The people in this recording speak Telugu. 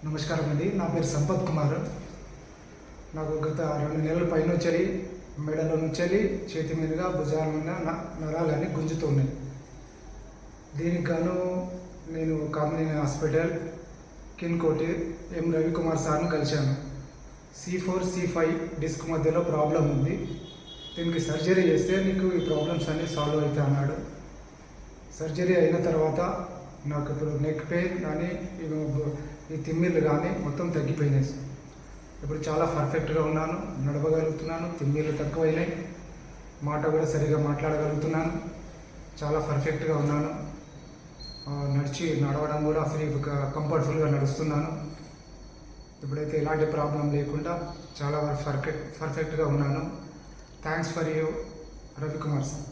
నమస్కారం అండి. నా పేరు సంపత్ కుమార్. నాకు గత 2 నెలల పైన వచ్చి మెడలో నుంచి చేతి మీదుగా భుజాల మీద నరాలన్నీ గుంజుతున్నాయి. దీనికి గాను నేను కామినేని హాస్పిటల్ కిన్కోటి ఎం రవికుమార్ సార్ను కలిశాను. C4 C5 డిస్క్ మధ్యలో ప్రాబ్లం ఉంది, దీనికి సర్జరీ చేస్తే నీకు ఈ ప్రాబ్లమ్స్ అన్నీ సాల్వ్ అవుతాయి అన్నాడు. సర్జరీ అయిన తర్వాత నాకు ఇప్పుడు నెక్ పెయిన్ కానీ ఈ తిమ్మిర్లు కానీ మొత్తం తగ్గిపోయినాయి. ఇప్పుడు చాలా పర్ఫెక్ట్గా ఉన్నాను, నడవగలుగుతున్నాను, తిమ్మిర్లు తక్కువైనాయి, మాట కూడా సరిగా మాట్లాడగలుగుతున్నాను, చాలా పర్ఫెక్ట్గా ఉన్నాను. నడవడం కూడా అసలు కంఫర్టబుల్గా నడుస్తున్నాను. ఇప్పుడైతే ఎలాంటి ప్రాబ్లం లేకుండా చాలా పర్ఫెక్ట్గా ఉన్నాను. Thanks for you Ravikumar sir.